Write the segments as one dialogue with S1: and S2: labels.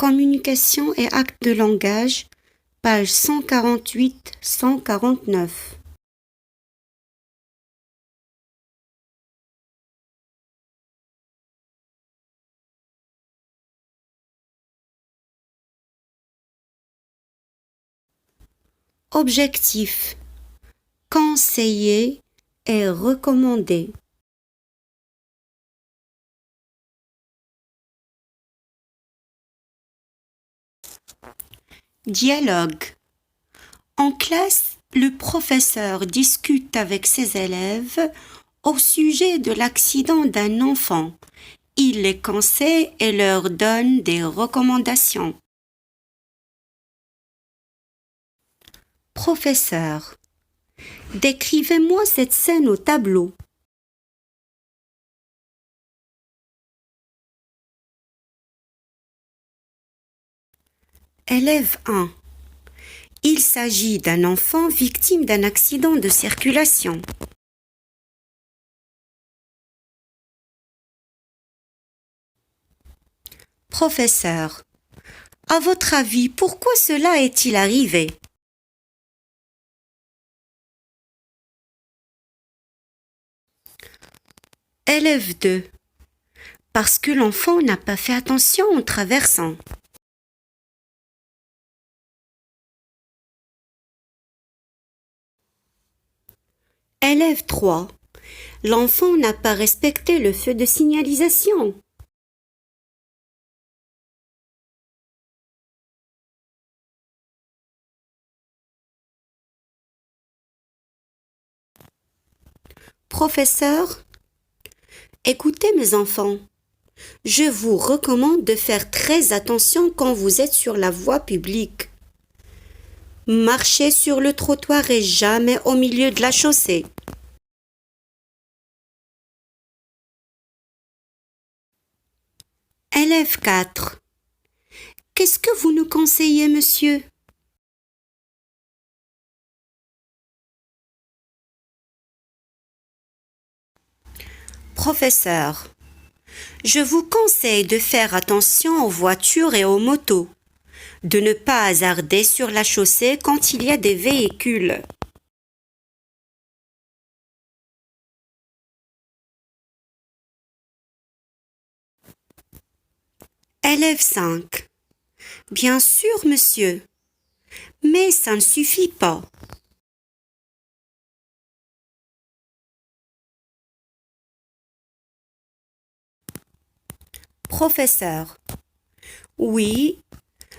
S1: Communication et actes de langage, page 148-149. Objectif: conseiller et recommander. Dialogue. En classe, le professeur discute avec ses élèves au sujet de l'accident d'un enfant. Il les conseille et leur donne des recommandations. Professeur, décrivez-moi cette scène au tableau. Élève 1. Il s'agit d'un enfant victime d'un accident de circulation. Professeur, à votre avis, pourquoi cela est-il arrivé? Élève 2. Parce que l'enfant n'a pas fait attention en traversant. Élève 3. L'enfant n'a pas respecté le feu de signalisation. Professeur, écoutez mes enfants, je vous recommande de faire très attention quand vous êtes sur la voie publique. Marchez sur le trottoir et jamais au milieu de la chaussée. Élève 4. Qu'est-ce que vous nous conseillez, monsieur? Professeur, je vous conseille de faire attention aux voitures et aux motos, de ne pas hasarder sur la chaussée quand il y a des véhicules. Élève 5. Bien sûr, monsieur, mais ça ne suffit pas. Professeur, oui,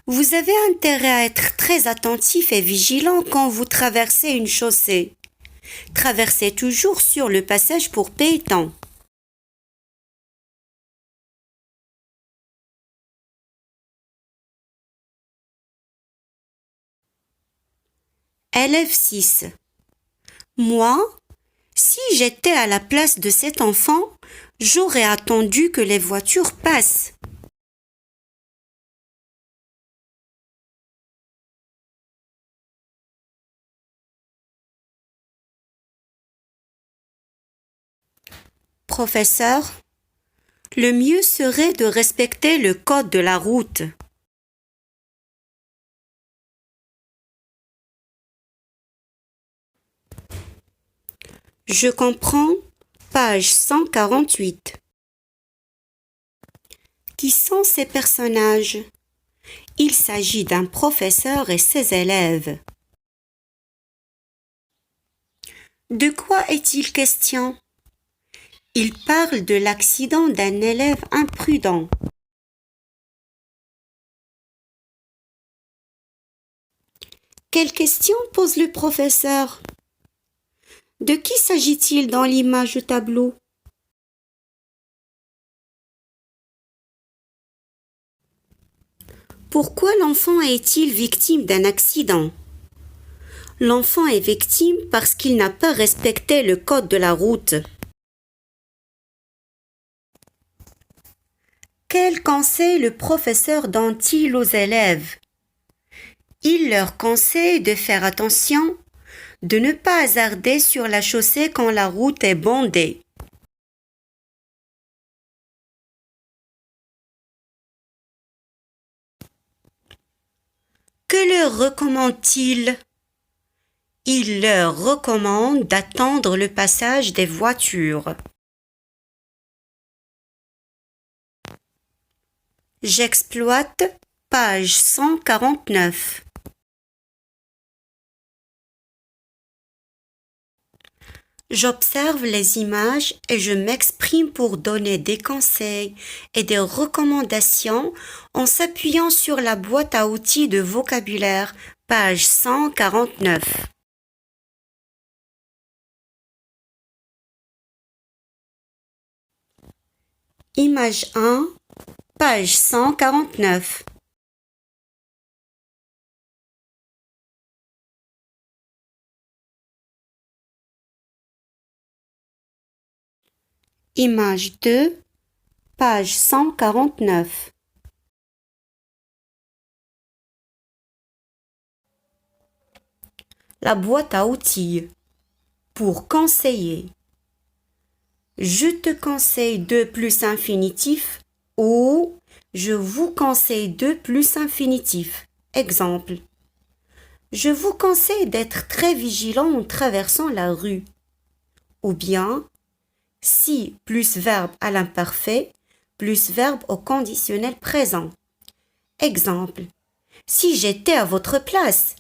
S1: vous avez intérêt à être très attentif et vigilant quand vous traversez une chaussée. Traversez toujours sur le passage pour piétons. Élève 6. Moi, si j'étais à la place de cet enfant, j'aurais attendu que les voitures passent. Professeur, le mieux serait de respecter le code de la route. Je comprends, page 148. Qui sont ces personnages? Il s'agit d'un professeur et ses élèves. De quoi est-il question? Il parle de l'accident d'un élève imprudent. Quelle question pose le professeur? De qui s'agit-il dans l'image au tableau? Pourquoi l'enfant est-il victime d'un accident? L'enfant est victime parce qu'il n'a pas respecté le code de la route. Quel conseil le professeur donne-t-il aux élèves? Il leur conseille de faire attention, de ne pas hasarder sur la chaussée quand la route est bondée. Que leur recommande-t-il? Il leur recommande d'attendre le passage des voitures. J'exploite page 149. J'observe les images et je m'exprime pour donner des conseils et des recommandations en s'appuyant sur la boîte à outils de vocabulaire, page 149. Image 1, page 149. Image 2, page 149. La boîte à outils pour conseiller. Je te conseille de plus infinitif ou je vous conseille de plus infinitif. Exemple. Je vous conseille d'être très vigilant en traversant la rue. Ou bien, si plus verbe à l'imparfait, plus verbe au conditionnel présent. Exemple. Si j'étais à votre place,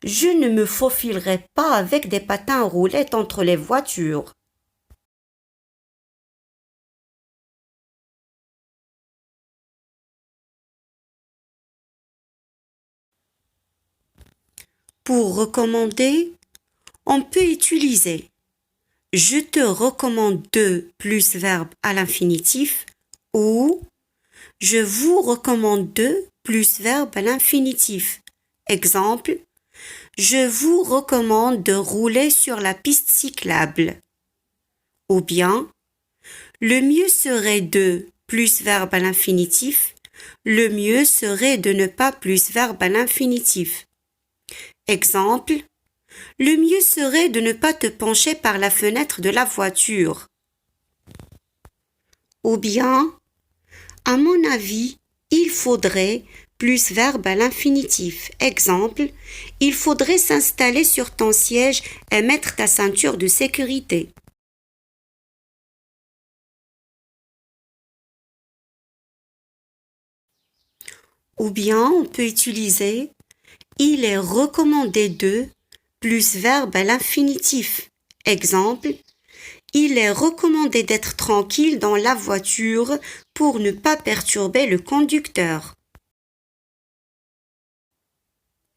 S1: je ne me faufilerais pas avec des patins à roulettes entre les voitures. Pour recommander, on peut utiliser je te recommande de plus verbe à l'infinitif ou je vous recommande de plus verbe à l'infinitif. Exemple, je vous recommande de rouler sur la piste cyclable. Ou bien, le mieux serait de plus verbe à l'infinitif, le mieux serait de ne pas plus verbe à l'infinitif. Exemple, le mieux serait de ne pas te pencher par la fenêtre de la voiture. Ou bien, à mon avis, il faudrait plus verbe à l'infinitif. Exemple, il faudrait s'installer sur ton siège et mettre ta ceinture de sécurité. Ou bien, on peut utiliser il est recommandé de plus verbe à l'infinitif. Exemple, il est recommandé d'être tranquille dans la voiture pour ne pas perturber le conducteur.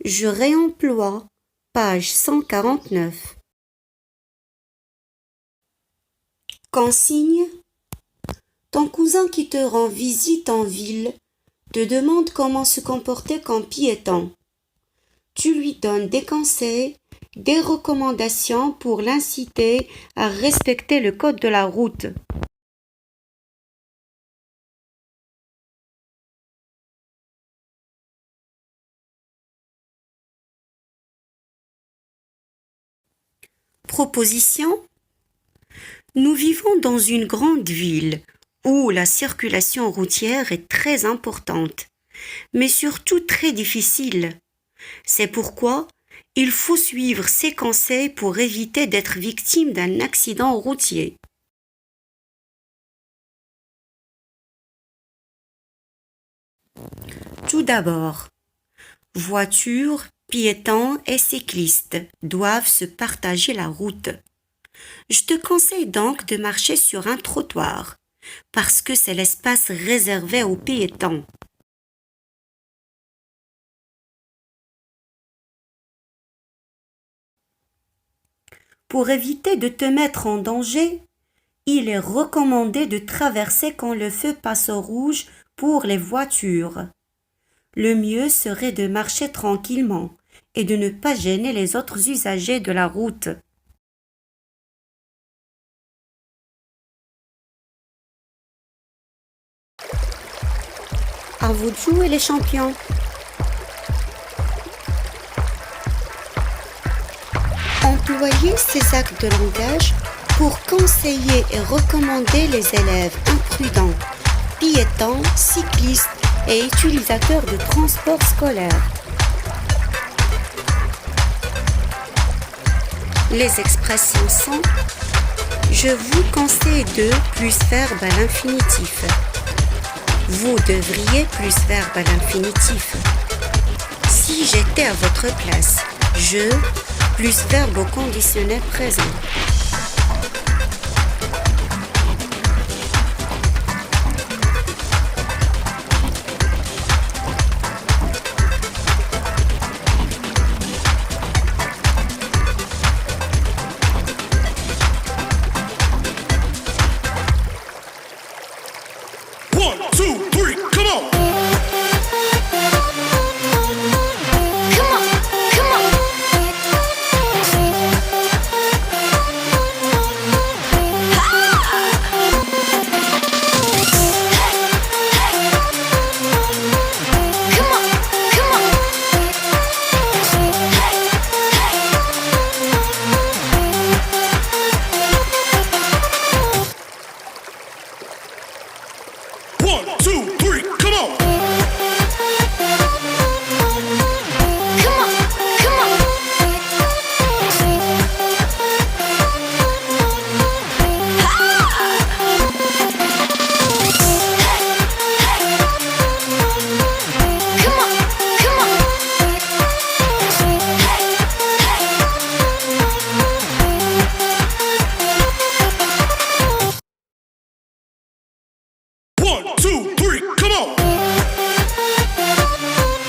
S1: Je réemploie, page 149. Consigne. Ton cousin qui te rend visite en ville te demande comment se comporter comme piéton. Tu lui donnes des conseils, des recommandations pour l'inciter à respecter le code de la route. Proposition. Nous vivons dans une grande ville où la circulation routière est très importante, mais surtout très difficile. C'est pourquoi il faut suivre ces conseils pour éviter d'être victime d'un accident routier. Tout d'abord, voitures, piétons et cyclistes doivent se partager la route. Je te conseille donc de marcher sur un trottoir, parce que c'est l'espace réservé aux piétons. Pour éviter de te mettre en danger, il est recommandé de traverser quand le feu passe au rouge pour les voitures. Le mieux serait de marcher tranquillement et de ne pas gêner les autres usagers de la route. À vous de jouer les champions. Employez ces actes de langage pour conseiller et recommander les élèves imprudents, piétons, cyclistes et utilisateurs de transport scolaire. Les expressions sont je vous conseille de plus verbe à l'infinitif. Vous devriez plus verbe à l'infinitif. Si j'étais à votre place, je plus verbe au conditionnel présent.
S2: One, two.